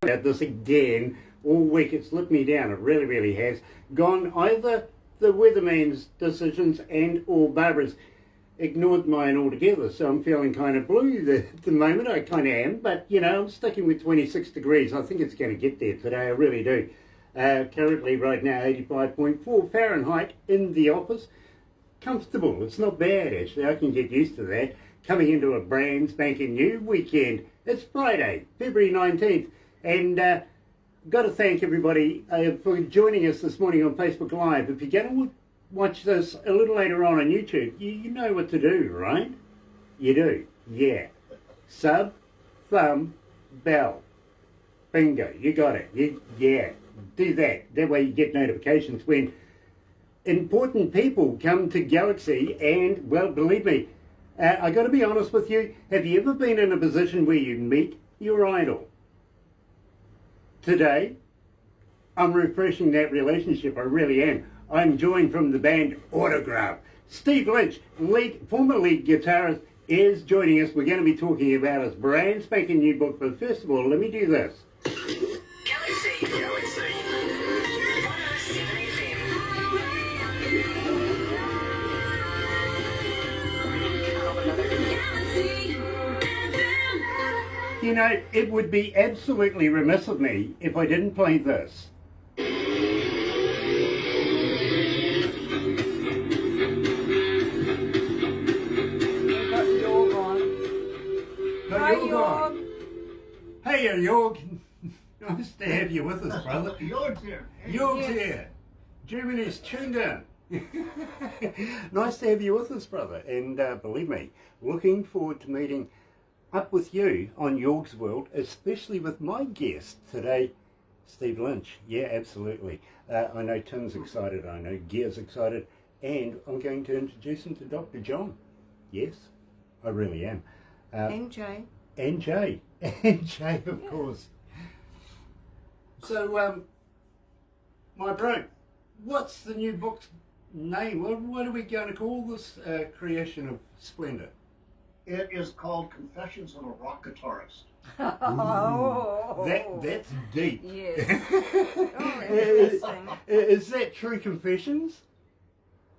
About this again all week. It's let me down. It really, really has. Gone either the weatherman's decisions and or Barbara's ignored mine altogether. So I'm feeling kind of blue at the moment. I kind of am, but you know, I'm sticking with 26 degrees. I think it's going to get there today. I really do. Currently, right now, 85.4 Fahrenheit in the office. Comfortable. It's not bad actually. I can get used to that. Coming into a brand spanking new weekend. It's Friday, February 19th, and got to thank everybody for joining us this morning on Facebook Live. If you're going to watch this a little later on YouTube, you know what to do, right? You do, yeah. Sub, thumb, bell. Bingo, you got it. Yeah, do that. That way you get notifications when important people come to Galaxy, and, well, believe me, I got to be honest with you, have you ever been in a position where you meet your idol? Today, I'm refreshing that relationship, I really am. I'm joined from the band Autograph. Steve Lynch, former lead guitarist, is joining us. We're going to be talking about his brand spanking new book, but first of all, let me do this. Galaxy 107fm. You know, it would be absolutely remiss of me if I didn't play this. Got Yorg on. Hi, Yorg. Hey, Yorg. Nice to have you with us, brother. Yorg's here. Yorg's Yes. here. Germany's tuned in. Nice to have you with us, brother. And believe me, looking forward to meeting up with you on Yorg's World, especially with my guest today, Steve Lynch. Yeah, absolutely. I know Tim's excited, I know Gear's excited, and I'm going to introduce him to Dr. John. Yes, I really am. And Jay. And Jay. And Jay, of course. So, my bro, what's the new book's name? What are we going to call this creation of splendor? It is called Confessions of a Rock Guitarist. Oh. That's deep. Yes. Oh, interesting. Is that true confessions?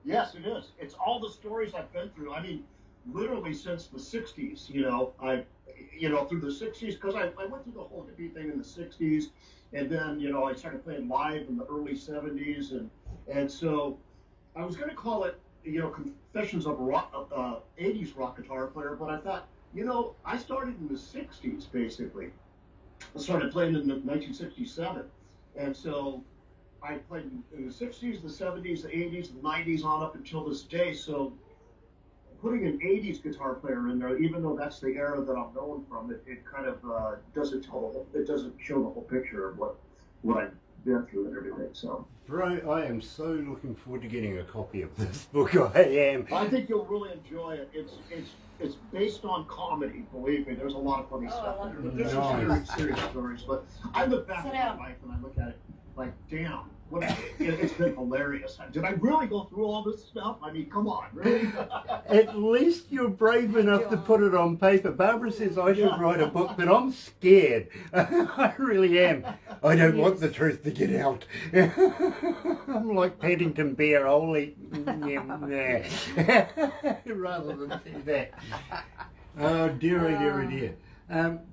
Yes, it is. It's all the stories I've been through. I mean, literally since the 60s, through the 60s, because I went through the whole hippie thing in the 60s, and then, I started playing live in the early 70s, and so I was going to call it, Confessions of a 80s rock guitar player, but I thought, I started in the 60s, basically. I started playing in 1967, and so I played in the 60s, the 70s, the 80s, the 90s, on up until this day, so putting an 80s guitar player in there, even though that's the era that I'm known from, it kind of doesn't show the whole picture of what I've been through and everything, so. Bro, I am so looking forward to getting a copy of this book. I am. I think you'll really enjoy it. It's based on comedy, believe me. There's a lot of funny stuff in there, but there's some very serious stories. But I look back at my life and I look at it like, damn, it's been hilarious. Did I really go through all this stuff? I mean, come on, really? At least you're brave enough to put it on paper. Barbara says I should write a book, but I'm scared. I really am. I don't want the truth to get out. I'm like Paddington Bear, holy rather than do that. Oh, dear.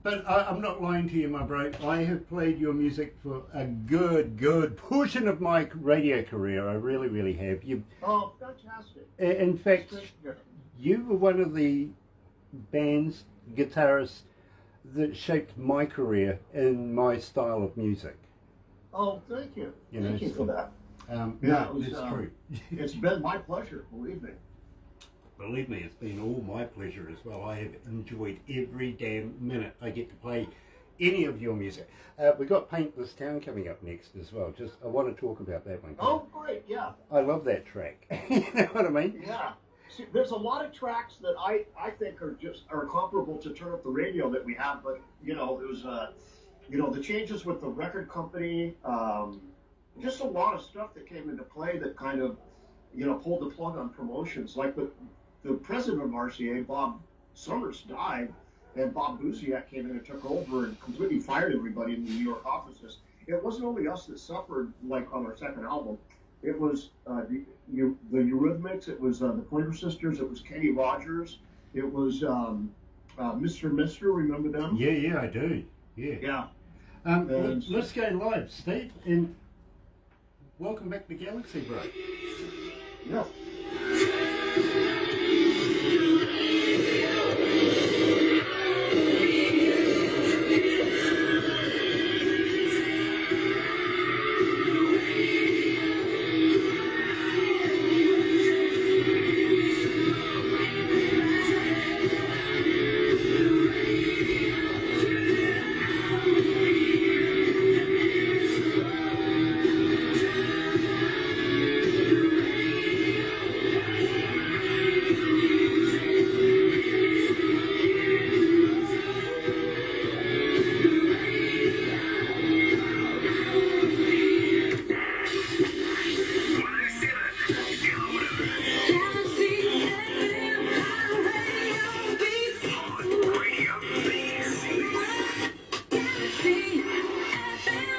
But I'm not lying to you, my bro. I have played your music for a good portion of my radio career. I really, really have. Oh, fantastic. In fact, you were one of the band's guitarists that shaped my career in my style of music. Oh, thank you. Thank you for that. It's true. It's been my pleasure, believe me. Believe me, it's been all my pleasure as well. I have enjoyed every damn minute I get to play any of your music. We've got Paint This Town coming up next as well. I want to talk about that one. Oh, great, yeah. I love that track. You know what I mean? Yeah. See, there's a lot of tracks that I think are comparable to Turn Up the Radio that we have, but, it was, the changes with the record company, just a lot of stuff that came into play that kind of, pulled the plug on promotions. Like the president of RCA, Bob Summers, died, and Bob Busiak came in and took over and completely fired everybody in the New York offices. It wasn't only us that suffered, like on our second album. It was the Eurythmics. It was the Pointer Sisters. It was Kenny Rogers. It was Mr. Mister. Remember them? Yeah, I do. Yeah. Yeah. Let's go live, Steve, and welcome back to Galaxy, bro. Yeah.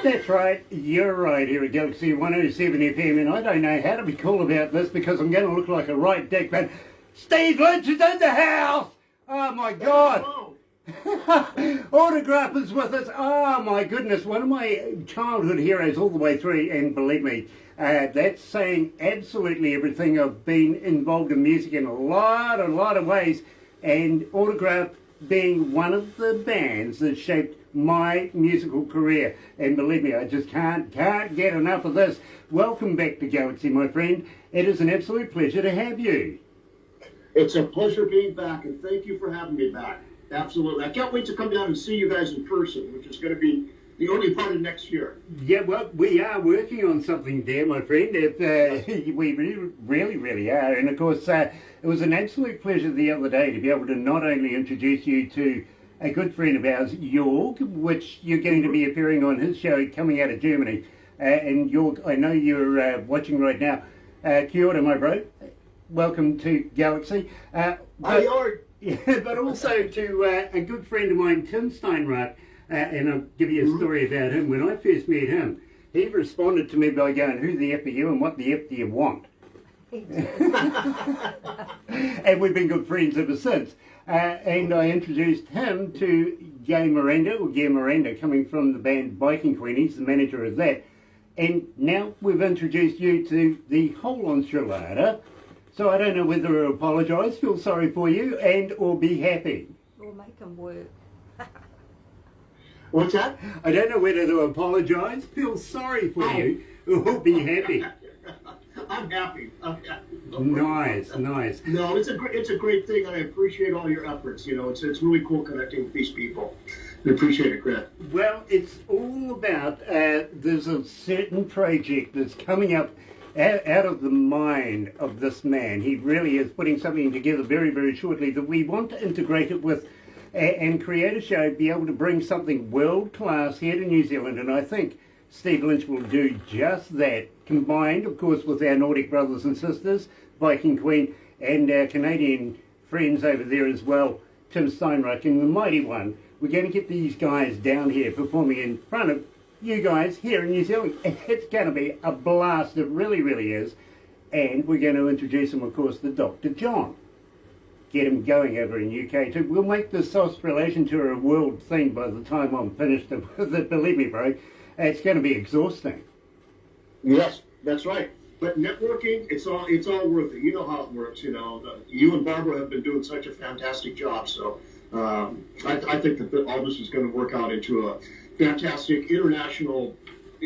That's right, you're right here at Galaxy 107 FM, and I don't know how to be cool about this because I'm going to look like a right dick, but Steve Lynch is in the house! Oh my God! Autograph is with us. Oh my goodness, one of my childhood heroes all the way through, and believe me, that's saying absolutely everything. I've been involved in music in a lot of ways, and Autograph being one of the bands that shaped my musical career. And believe me, I just can't get enough of this. Welcome back to Galaxy, my friend. It is an absolute pleasure to have you. It's a pleasure being back, and thank you for having me back. Absolutely. I can't wait to come down and see you guys in person, which is going to be the only part of next year. Yeah, well, we are working on something there, my friend. We really are. And of course, it was an absolute pleasure the other day to be able to not only introduce you to a good friend of ours, Jorg, which you're going to be appearing on his show coming out of Germany. And Jorg, I know you're watching right now. Kia ora, my bro. Welcome to Galaxy. Hi, Jorg. Yeah, but also to a good friend of mine, Tim Steinrath, and I'll give you a story about him. When I first met him, he responded to me by going, "Who the F are you and what the F do you want?" And we've been good friends ever since. And I introduced him to Gay Miranda, coming from the band Biking Queen. He's the manager of that. And now we've introduced you to the whole enchilada. So I don't know whether to apologise, feel sorry for you, and or be happy. We'll make them work. What's that? I don't know whether to apologise, feel sorry for you, or be happy. I'm happy. Nice. No, it's a great thing, and I appreciate all your efforts. You know, it's really cool connecting with these people. I appreciate it, Grant. Well, it's all about, there's a certain project that's coming up out of the mind of this man. He really is putting something together very, very shortly that we want to integrate it with and create a show, be able to bring something world-class here to New Zealand, and I think Steve Lynch will do just that, combined, of course, with our Nordic brothers and sisters, Viking Queen, and our Canadian friends over there as well, Tim Steinreich and the Mighty One. We're going to get these guys down here performing in front of you guys here in New Zealand. It's going to be a blast, it really, really is. And we're going to introduce him, of course, to Dr. John. Get him going over in UK too. We'll make this Australasian tour a world thing by the time I'm finished with it, believe me, bro. It's going to be exhausting. Yes, that's right. But networking, it's all worth it. You know how it works. You know, you and Barbara have been doing such a fantastic job. So I think that all this is going to work out into a fantastic international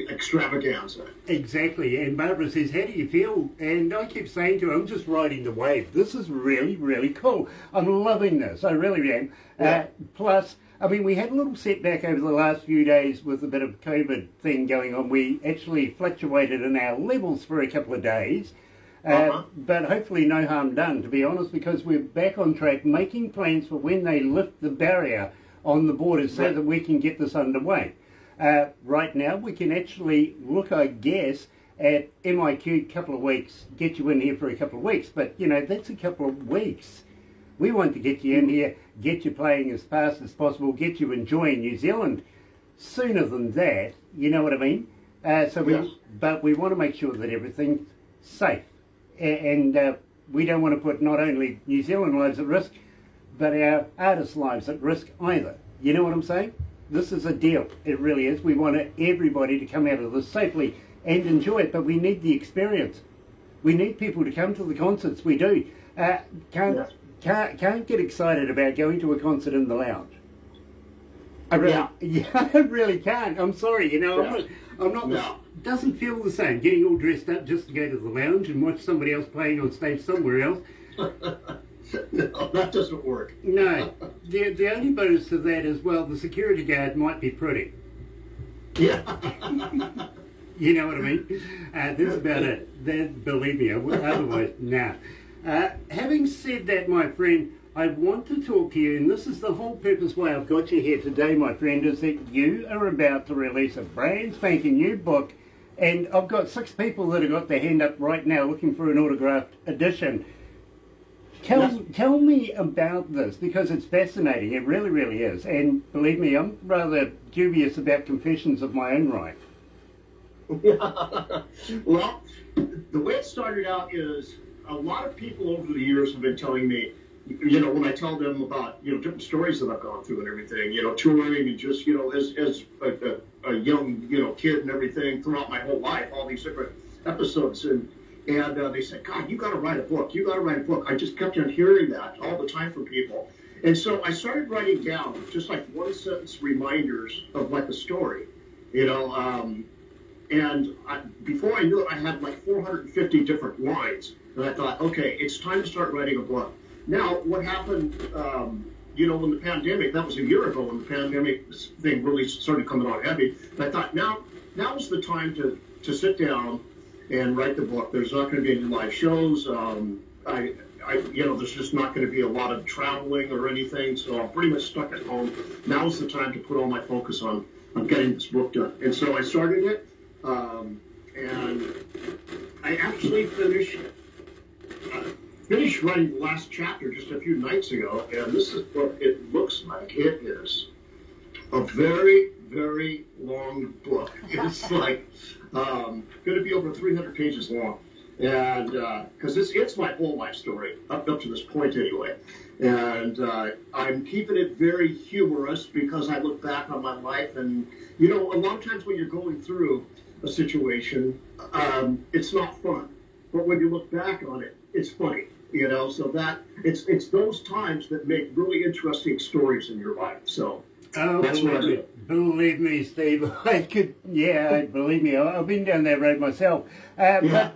extravaganza. Exactly. And Barbara says, "How do you feel?" And I keep saying to her, "I'm just riding the wave. This is really, really cool. I'm loving this. I really am." Yeah. Plus, I mean, we had a little setback over the last few days with a bit of COVID thing going on. We actually fluctuated in our levels for a couple of days. But hopefully no harm done, to be honest, because we're back on track, making plans for when they lift the barrier on the borders so that we can get this underway. Right now, we can actually look, I guess, at MIQ couple of weeks, get you in here for a couple of weeks. But, you know, that's a couple of weeks. We want to get you in here, get you playing as fast as possible, get you enjoying New Zealand sooner than that. You know what I mean? Yes. But we want to make sure that everything's safe, and we don't want to put not only New Zealand lives at risk, but our artists' lives at risk either. You know what I'm saying? This is a deal. It really is. We want everybody to come out of this safely and enjoy it, but we need the experience. We need people to come to the concerts. We do. Can't get excited about going to a concert in the lounge. I really can't. I'm sorry. You know, Yeah. I'm not. No. Doesn't feel the same. Getting all dressed up just to go to the lounge and watch somebody else playing on stage somewhere else. No, that doesn't work. No. The only bonus to that is, well, the security guard might be pretty. Yeah. You know what I mean? That's about it. That, believe me, otherwise, nah. Having said that, my friend, I want to talk to you, and this is the whole purpose why I've got you here today, my friend, is that you are about to release a brand spanking new book, and I've got 6 people that have got their hand up right now looking for an autographed edition. Tell me about this, because it's fascinating. It really, really is. And believe me, I'm rather dubious about confessions of my own right. Well, the way it started out is a lot of people over the years have been telling me, you know, when I tell them about, you know, different stories that I've gone through and everything, you know, touring and just, you know, as a young, you know, kid and everything throughout my whole life, all these different episodes. And they said, God, you got to write a book. You got to write a book. I just kept on hearing that all the time from people. And so I started writing down just like one sentence reminders of like a story, you know, before I knew it, I had like 450 different lines. And I thought, okay, it's time to start writing a book. Now, what happened, you know, when the pandemic, that was a year ago when the pandemic thing really started coming on heavy. And I thought, now is the time to sit down and write the book. There's not going to be any live shows. You know, there's just not going to be a lot of traveling or anything. So I'm pretty much stuck at home. Now's the time to put all my focus on getting this book done. And so I started it. And I actually finished writing the last chapter just a few nights ago, and this is what it looks like. It is a very, very long book. It's like going to be over 300 pages long, and because it's my whole life story up to this point anyway. And I'm keeping it very humorous because I look back on my life, and you know, a lot of times when you're going through a situation, it's not fun, but when you look back on it, it's funny. You know, so that it's those times that make really interesting stories in your life. So that's what I do. Believe me, Steve, believe me, I've been down that road myself. But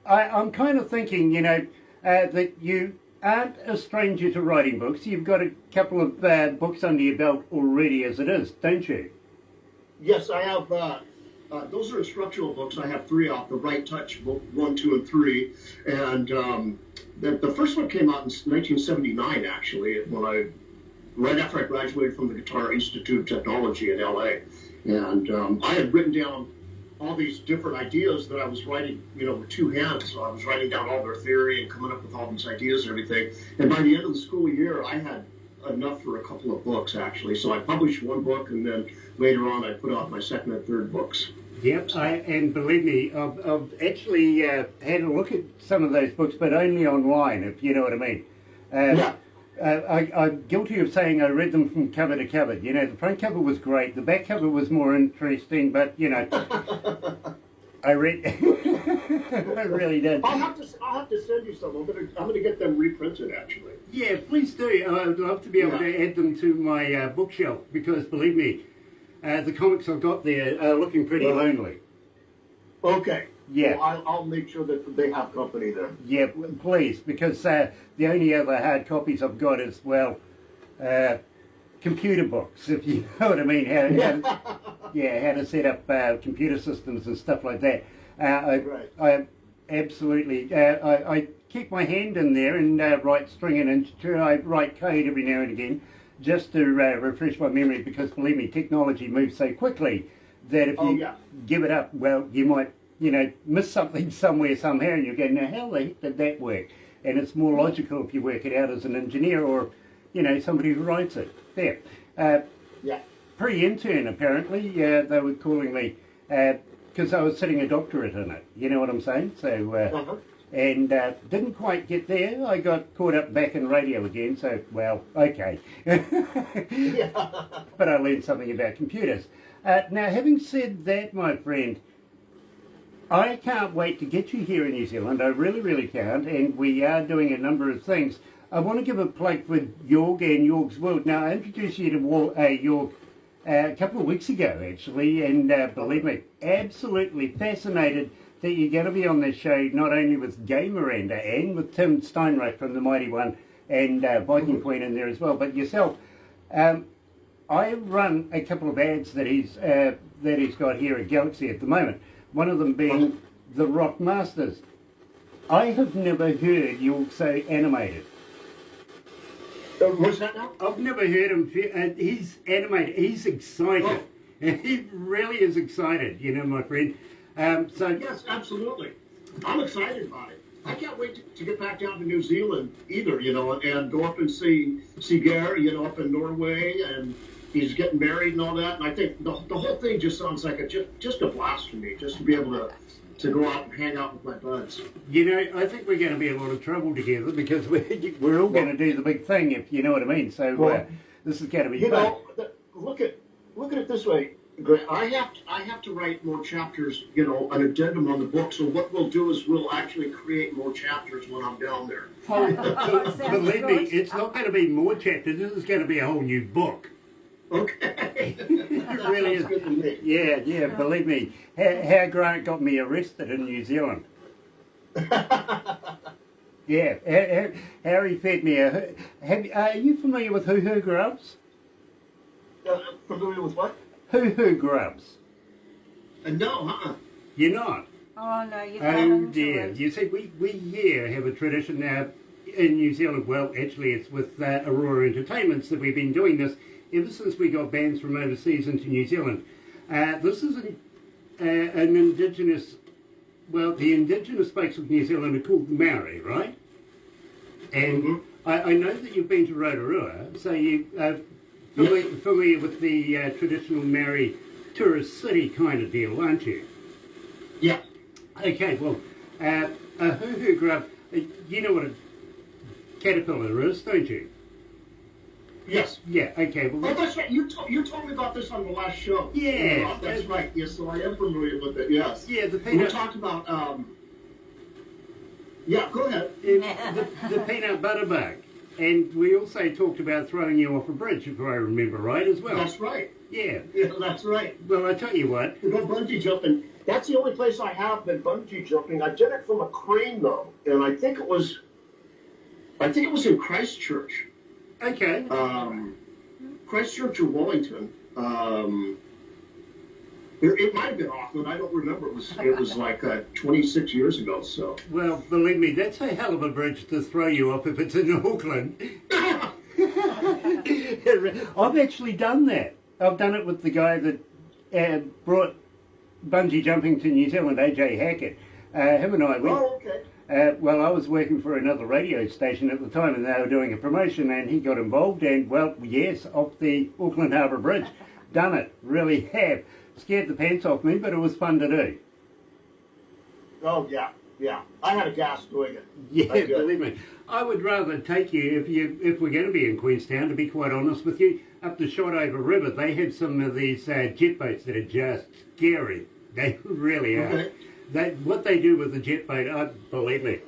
I'm kind of thinking, you know, that you aren't a stranger to writing books. You've got a couple of books under your belt already as it is, don't you? Yes, I have. Those are instructional books. I have 3 out. The Right Touch, book 1, 2, and 3. And the first one came out in 1979, actually, right after I graduated from the Guitar Institute of Technology in LA. And I had written down all these different ideas that I was writing, you know, with 2 hands. So I was writing down all their theory and coming up with all these ideas and everything. And by the end of the school year, I had enough for a couple of books, actually. So I published 1 book, and then later on I put out my 2nd and 3rd books. Yep, and believe me, I've actually had a look at some of those books, but only online, if you know what I mean. I'm guilty of saying I read them from cover to cover. You know, the front cover was great, the back cover was more interesting, but, you know, I read... I really did. I'll have to send you some. I'm gonna get them reprinted, actually. Yeah, please do. I'd love to be able to add them to my bookshelf, because, believe me, the comics I've got there are looking pretty lonely. Okay. Yeah. Well, I'll make sure that they have company there. Yeah, please, because the only other hard copies I've got is, well, computer books, if you know what I mean. How to set up computer systems and stuff like that. I absolutely, I keep my hand in there and write string and integer. I write code every now and again, just to refresh my memory, because believe me, technology moves so quickly that if you give it up, well, you might, you know, miss something somewhere, somehow, and you go, now how the heck did that work? and it's more logical if you work it out as an engineer or, you know, somebody who writes it. There. Yeah. Pre-intern, apparently, they were calling me, because I was sitting a doctorate in it, you know what I'm saying? So, and didn't quite get there. I got caught up back in radio again, so, well, okay. Yeah. But I learned something about computers. Now, having said that, my friend, I can't wait to get you here in New Zealand. I really, really can't, and we are doing a number of things. I want to give a plug for York and York's World. Now, I introduced you to York a couple of weeks ago, actually, and believe me, absolutely fascinated that you're going to be on this show not only with Gay Miranda and with Tim Steinreich from The Mighty One and Viking Queen in there as well, but yourself. I run a couple of ads that he's got here at Galaxy at the moment, one of them being The Rock Masters. I have never heard York so animated. What's that now? I've never heard him. He's animated. He's excited. He really is excited, you know, my friend. Yes, absolutely. I'm excited about it. I can't wait to get back down to New Zealand either, you know, and go up and see Geir, you know, up in Norway, and he's getting married and all that. And I think the whole thing just sounds like just a blast for me, just to be able to go out and hang out with my buds. You know, I think we're going to be in a lot of trouble together because we're all going to do the big thing, if you know what I mean. So this is going to be you fun. know, look at it this way, Grant. I have to write more chapters, you know, an addendum on the book. So what we'll do is we'll actually create more chapters when I'm down there. Believe me, it's not going to be more chapters. This is going to be a whole new book. Okay. It really is. Good to me. Yeah, believe me. How Grant got me arrested in New Zealand. Yeah, Harry fed me are you familiar with hoo-hoo grubs? Familiar with what? Hoo-hoo grubs. No, You're not? Oh no, you Oh can't. dear. You see, we here have a tradition now in New Zealand. Well, actually it's with Aurora Entertainments that we've been doing this ever since we got bands from overseas into New Zealand. This is an indigenous, well, the indigenous folks of New Zealand are called the Maori, right? And I know that you've been to Rotorua, so you are familiar with the traditional Maori tourist city kind of deal, aren't you? Yeah. Okay, well, a hoo-hoo grub, you know what a caterpillar is, don't you? Yes. Yeah, okay, well... Oh, that's right. You told me about this on the last show. Yeah. That's right. Yes, so I am familiar with it, yes. Yeah, the We peanut... talked about, yeah, go ahead. the peanut butter bug. And we also talked about throwing you off a bridge, if I remember right, as well. That's right. Yeah. Yeah, that's right. Well, I tell you what... To go bungee jumping. That's the only place I have been bungee jumping. I did it from a crane, though, and I think it was in Christchurch. Okay. Christchurch or Wellington. It might have been Auckland. I don't remember. It was like 26 years ago. So. Well, believe me, that's a hell of a bridge to throw you off if it's in Auckland. I've actually done that. I've done it with the guy that brought bungee jumping to New Zealand, AJ Hackett. Him and I went. Oh, okay. Well, I was working for another radio station at the time, and they were doing a promotion, and he got involved, and, well, yes, off the Auckland Harbour Bridge. Done it. Really have. Scared the pants off me, but it was fun to do. Oh, yeah. I had a gas doing it. Yeah, believe me. I would rather take you, if we're going to be in Queenstown, to be quite honest with you, up the Shotover River. They have some of these jet boats that are just scary. They really are. Okay. What they do with the jet boat, believe me.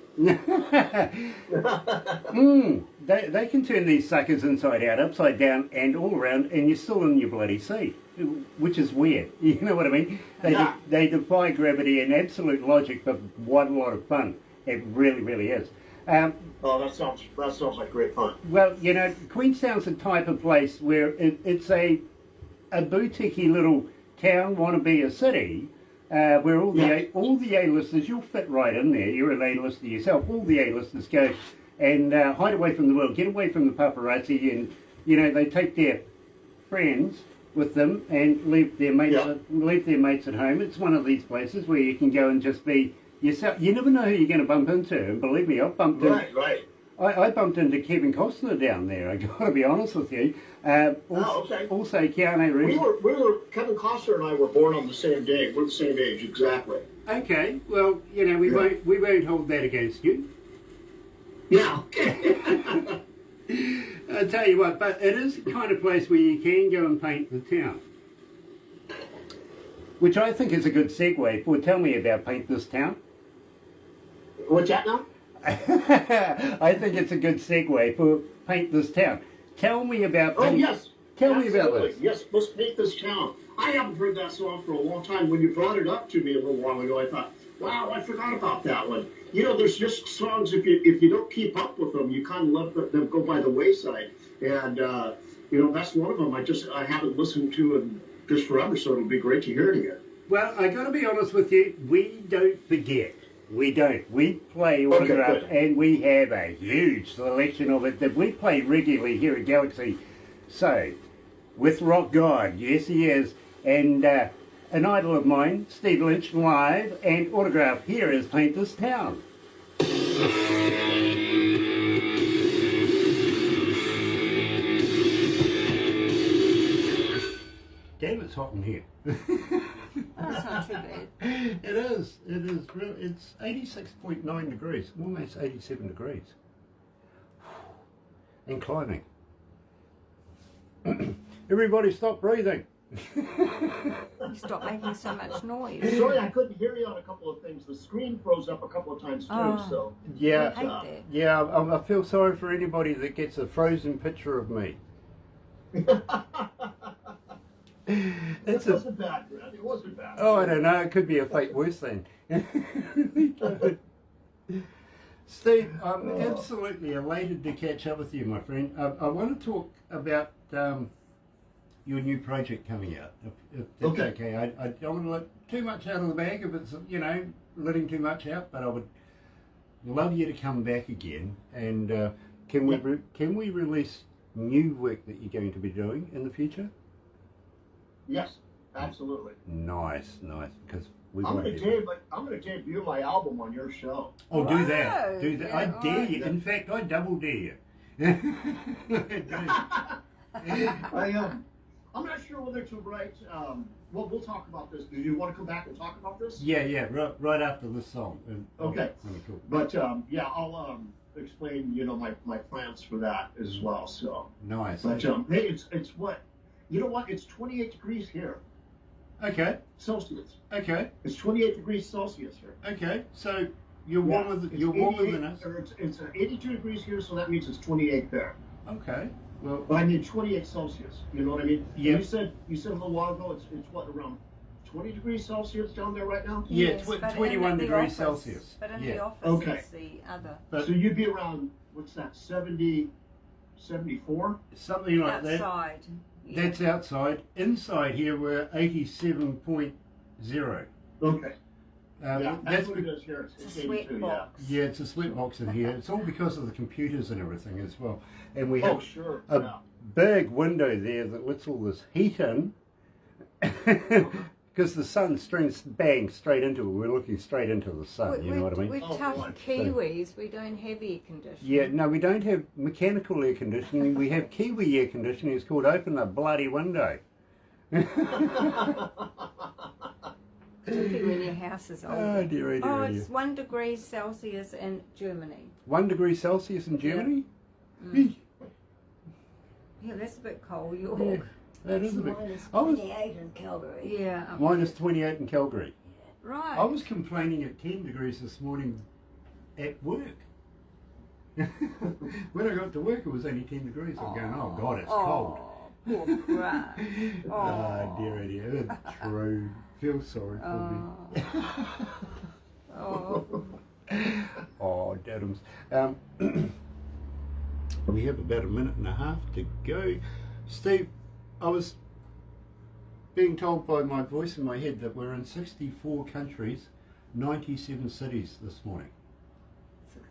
They can turn these suckers inside out, upside down, and all around, and you're still in your bloody seat, which is weird. You know what I mean? They defy gravity and absolute logic, but what a lot of fun. It really, really is. Oh, that sounds like great fun. Well, you know, Queenstown's the type of place where it's a boutique-y little town, want to be a city, where all the A-listers, you'll fit right in there. You're an A-lister yourself. All the A-listers go and hide away from the world, get away from the paparazzi, and you know they take their friends with them and leave their mates at home. It's one of these places where you can go and just be You never know who you're going to bump into, and believe me, I've bumped Right, right. I bumped into Kevin Costner down there. I got to be honest with you. Okay. Also, Keanu Reeves. Kevin Costner and I were born on the same day. We're the same age, exactly. Okay, well, we won't hold that against you. Yeah. I'll tell you what, but it is the kind of place where you can go and paint the town. Which I think is a good segue for tell me about Paint This Town. What's that now? I think it's a good segue for Paint This Town. Tell me about Yes. Tell me about Absolutely. this. Yes, let's paint this town. I haven't heard that song for a long time. When you brought it up to me a little while ago, I thought, wow, I forgot about that one. There's just songs, if you don't keep up with them, you kind of let them go by the wayside. And, that's one of them I haven't listened to in just forever, so it'll be great to hear it again. Well, I got to be honest with you, we don't forget. We don't. We play autograph, and we have a huge selection of it that we play regularly here at Galaxy. So, with Rock God, yes he is, and an idol of mine, Steve Lynch, live and autograph. Here is Paint This Town. Damn, it's hot in here. That's not too bad. It is. It's 86.9 degrees, almost 87 degrees. And climbing. Everybody stop breathing. Stop making so much noise. Sorry, I couldn't hear you on a couple of things. The screen froze up a couple of times too, so. Yeah, I hate that. yeah. I feel sorry for anybody that gets a frozen picture of me. It wasn't bad, Brad. It wasn't bad. Oh, I don't know. It could be a fake worse thing. Steve, I'm absolutely elated to catch up with you, my friend. I want to talk about your new project coming out. If that's okay. I don't want to let too much out of the bag if it's, letting too much out, but I would love you to come back again. And can we release new work that you're going to be doing in the future? Yes, absolutely. Nice, because we I'm won't. gonna debut my album on your show. Oh, do that. Whoa, Do that. yeah, I dare right. you. In fact, I double dare you. I'm not sure whether to write. Well, we'll talk about this. Do you want to come back and talk about this? Yeah. Right after this song. Okay. Cool. But I'll explain. My plans for that as well. So. Nice. But hey, it's what. You know what? It's 28 degrees here. Okay. Celsius. Okay. It's 28 degrees Celsius here. Okay. So you're warmer than us. It's 82 degrees here, so that means it's 28 there. Okay. Well, But I mean 28 Celsius. You know what I mean? Yeah. You said a little while ago it's what, around 20 degrees Celsius down there right now? yeah, Yes, but 21 in the degrees office- Celsius. But in Yeah. the office, Okay. it's the other. But So you'd be around, what's that, 70, 74? something like that. Outside. Yeah. That's outside. Inside here we're 87.0. Okay. That's that's what it is here. It's a 82, sweat yeah. box. Yeah, it's a sweat box in here. It's all because of the computers and everything as well. And we Oh, have sure. a Yeah. big window there that lets all this heat in. Because the sun bangs straight into it. We're looking straight into the sun, you know what I mean? We're Oh, tough boy. Kiwis. We don't have air conditioning. Yeah, no, we don't have mechanical air conditioning. We have Kiwi air conditioning. It's called open the bloody window. Particularly when your house is old. Oh, dear. Oh, it's 1 degree Celsius in Germany. 1 degree Celsius in Germany? Yeah, that's a bit cold. York. That is a bit. Minus I was 28 in Calgary. Yeah. up minus 28 in Calgary. there. Right. I was complaining at 10 degrees this morning at work. When I got to work, it was only 10 degrees. I'm going, oh God, it's cold. Poor Brad. Oh, dear. That's true. Feel sorry for me. Oh. Oh, dadums. We have about a minute and a half to go. Steve, I was being told by my voice in my head that we're in 64 countries, 97 cities this morning.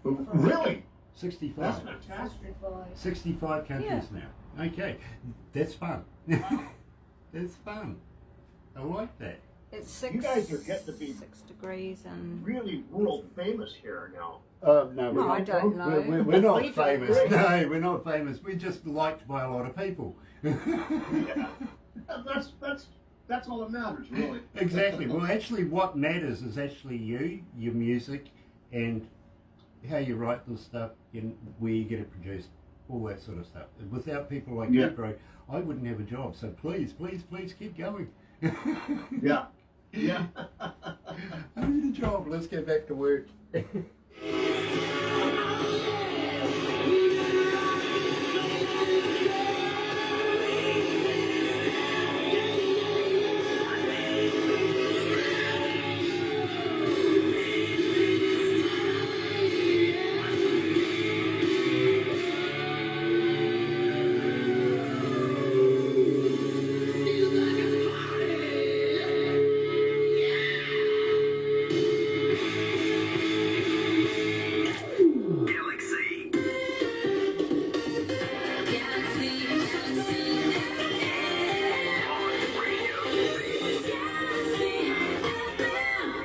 Really? 65. That's fantastic. 65. 65 countries now. Okay, that's fun. That's fun. I like that. It's 6, You guys are getting to be 6 degrees and... really world famous here now. No, No, I don't know. We're not We don't. famous. No, we're not famous. We're just liked by a lot of people. Yeah. That's all that matters, really. Exactly. Well, actually, what matters is actually you, your music, and how you write this stuff, and where you get it produced, all that sort of stuff. Without people like you, bro, I wouldn't have a job. So please, please, please keep going. Yeah. Yeah. I need a job. Let's get back to work. Galaxy.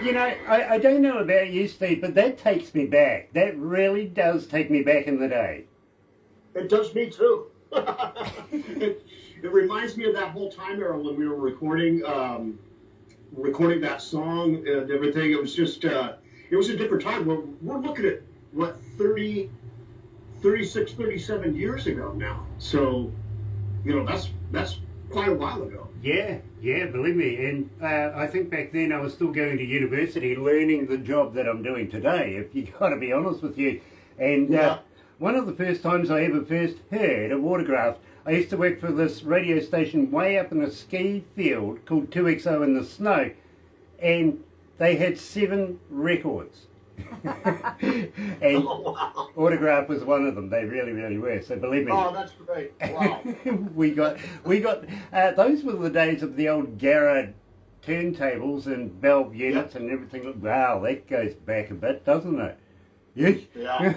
You know, I don't know about you, Steve, but that takes me back. That really does take me back in the day. It does me too. It reminds me of that whole time era when we were recording that song and everything. It was just, it was a different time. We're looking at, what, 36, 37 years ago now. So, you know, that's quite a while ago. Yeah, believe me. And I think back then I was still going to university, learning the job that I'm doing today, if you got to be honest with you. And one of the first times I ever first heard a Watercraft, I used to work for this radio station way up in a ski field called 2XO in the Snow, and they had 7 records. And Autograph was one of them. They really, really were. So believe me. Oh, that's great! Wow. we got. Those were the days of the old Garrett turntables and valve units and everything. Wow, that goes back a bit, doesn't it? Yeah.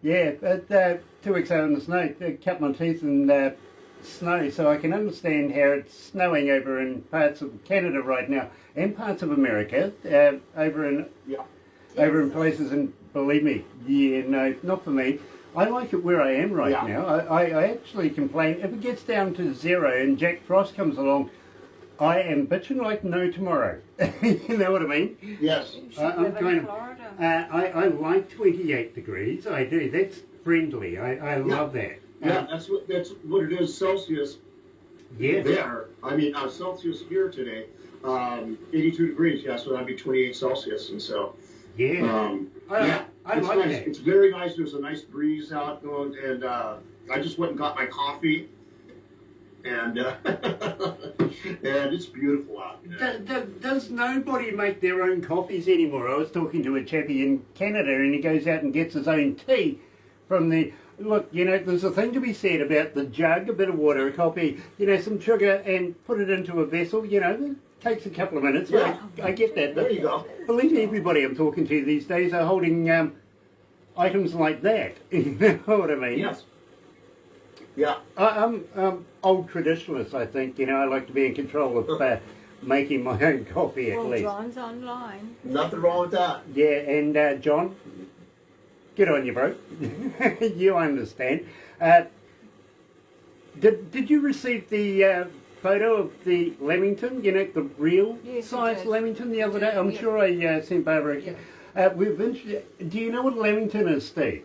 Yeah. But 2XO in the Snow. Cut my teeth in snow, so I can understand how it's snowing over in parts of Canada right now and parts of America. Over in places, and believe me, no, not for me. I like it where I am right now. I actually complain if it gets down to 0 and Jack Frost comes along. I am bitching like no tomorrow. You know what I mean? Yes. I'm kind of. I like 28 degrees. I do. That's friendly. I love that. Yeah, that's what it is. Celsius. Yeah. There. I mean, Celsius here today. 82 degrees. Yeah, so that'd be 28 Celsius, and so. Yeah. I it's like nice. that. It's very nice. There's a nice breeze out going, and I just went and got my coffee, and and it's beautiful out. Does nobody make their own coffees anymore? I was talking to a chappie in Canada, and he goes out and gets his own tea from the. Look, you know, there's a thing to be said about the jug, a bit of water, a coffee, you know, some sugar, and put it into a vessel. You know, it takes a couple of minutes. Yeah. I get that. There you go. Believe me, everybody I'm talking to these days are holding items like that. You know what I mean? Yes. Yeah. I'm old traditionalist, I think. You know, I like to be in control of making my own coffee at least. John's online. Nothing wrong with that. Yeah, and John, good on you, bro. You understand. Did you receive the photo of the Lamington? You know, the real size Lamington the other day. I'm sure I sent Barbara. Do you know what a Lamington is, Steve?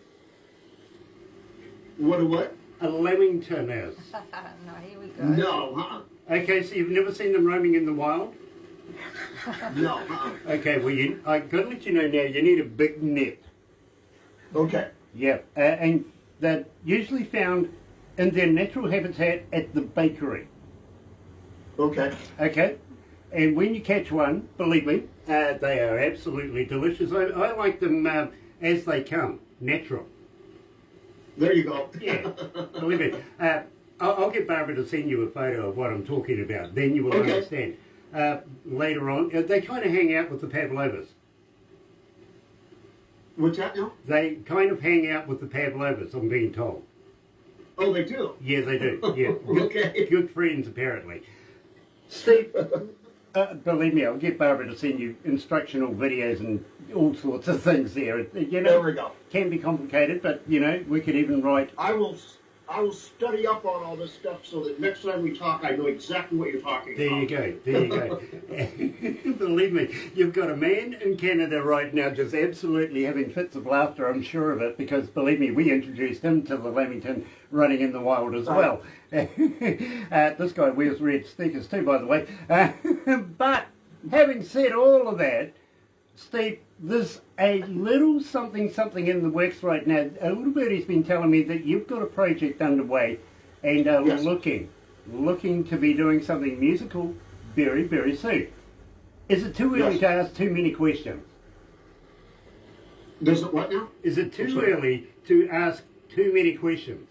What? A Lamington is. No, here we go. No. Okay, so you've never seen them roaming in the wild? No. Okay, well, I got to let you know now. You need a big net. Okay. Yeah, and they're usually found in their natural habitat at the bakery. Okay. Okay, and when you catch one, believe me, they are absolutely delicious. I like them as they come, natural. There you go. Yeah, believe me. I'll get Barbara to send you a photo of what I'm talking about. Then you will understand. Later on, they kind of hang out with the pavlovas. What's that now? They kind of hang out with the pavlovas, I'm being told. Oh, they do? Yeah, they do. Yeah. Okay. Good friends, apparently. Steve, Believe me, I'll get Barbara to send you instructional videos and all sorts of things there. You know, There we go. can be complicated, but you know, we could even write. I will study up on all this stuff so that next time we talk, I know exactly what you're talking There about. you go. There you go. Believe me, you've got a man in Canada right now just absolutely having fits of laughter. I'm sure of it because believe me, we introduced him to the Lamington running in the wild as well. This guy wears red sneakers too, by the way. But having said all of that, Steve, there's a little something in the works right now. A little birdie's been telling me that you've got a project underway and are Yes. looking to be doing something musical very, very soon. Is it too early Yes. to ask too many questions? Does it what now? Is it too I'm sorry. early to ask too many questions?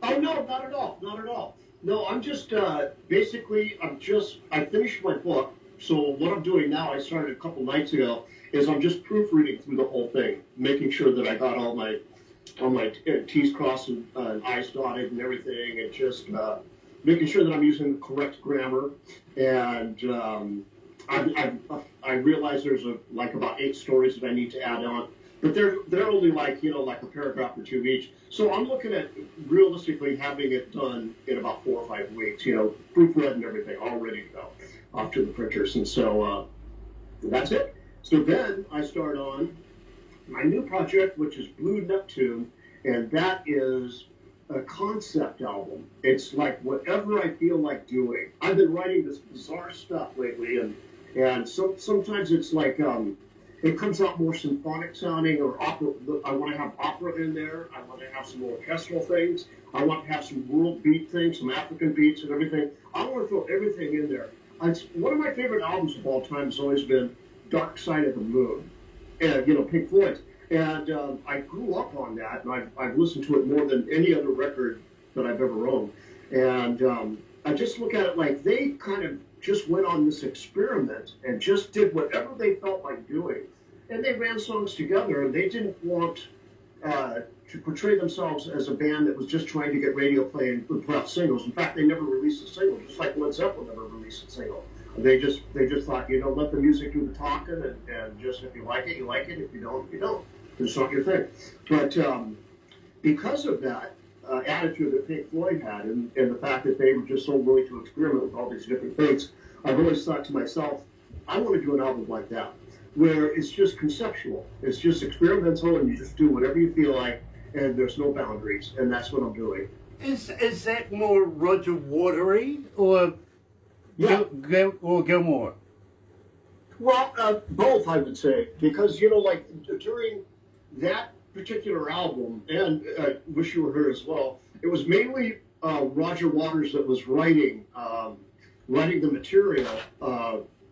Oh no, not at all, not at all. No, I'm just basically I finished my book. So what I'm doing now, I started a couple nights ago, is I'm just proofreading through the whole thing, making sure that I got all my T's crossed and I's dotted and everything, and just making sure that I'm using the correct grammar. And I realize there's about 8 stories that I need to add on, but they're only like a paragraph or 2 each. So I'm looking at realistically having it done in about 4 or 5 weeks. Proofread and everything, all ready to go off to the printers, and so that's it. So then I start on my new project, which is Blue Neptune, and that is a concept album. It's like whatever I feel like doing. I've been writing this bizarre stuff lately, and sometimes it's like it comes out more symphonic sounding or opera. I want to have opera in there. I want to have some orchestral things. I want to have some world beat things, some African beats and everything. I want to throw everything in there. One of my favorite albums of all time has always been Dark Side of the Moon, and Pink Floyd. And I grew up on that, and I've listened to it more than any other record that I've ever owned. And I just look at it like they kind of just went on this experiment and just did whatever they felt like doing. And they ran songs together, and they didn't want to portray themselves as a band that was just trying to get radio play and put out singles. In fact, they never released a single, just like Led Zeppelin never released a single. They just thought, let the music do the talking, and just if you like it, you like it. If you don't, you don't. It's not your thing. But because of that attitude that Pink Floyd had, and the fact that they were just so willing to experiment with all these different things, I've always thought to myself, I want to do an album like that, where it's just conceptual. It's just experimental, and you just do whatever you feel like, and there's no boundaries, and that's what I'm doing. Is that more Roger Watery or Yeah. or Gilmore? Well, both, I would say, because like during that particular album, and Wish You Were Here as well, it was mainly Roger Waters that was writing the material.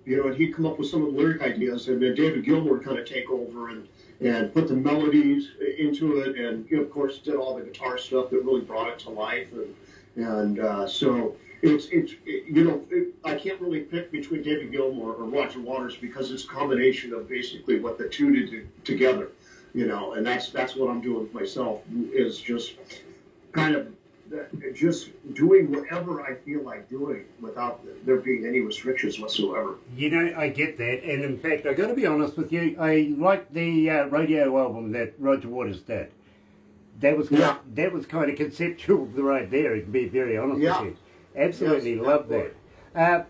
And he'd come up with some of the lyric ideas, and then David Gilmour would kind of take over and put the melodies into it, and of course did all the guitar stuff that really brought it to life, and so it's I can't really pick between David Gilmour or Roger Waters because it's a combination of basically what the two did together, and that's what I'm doing with myself, is just kind of just doing whatever I feel like doing without there being any restrictions whatsoever. I get that, and in fact, I got to be honest with you. I like the radio album that Roger Waters did. That was kind of conceptual right there. To be very honest with you, absolutely love that.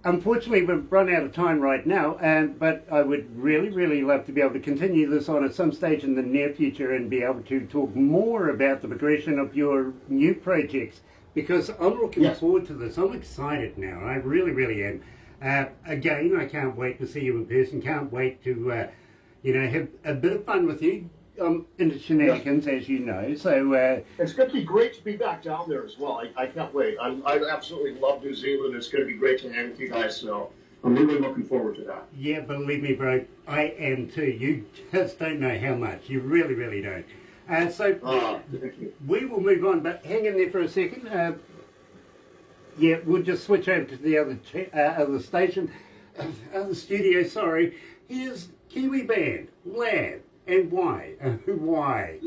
Unfortunately, we've run out of time right now, but I would really, really love to be able to continue this on at some stage in the near future and be able to talk more about the progression of your new projects, because I'm looking forward to this. I'm excited now. I really, really am. Again, I can't wait to see you in person. Can't wait to, have a bit of fun with you. Into shenanigans, as you know. So it's going to be great to be back down there as well. I can't wait. I absolutely love New Zealand. It's going to be great to hang with you guys. So I'm really looking forward to that. Yeah, believe me, bro, I am too. You just don't know how much. You really, really don't. We will move on, but hang in there for a second. We'll just switch over to the other station, other studio. Sorry. Here's Kiwi band, Lad. And why? Why?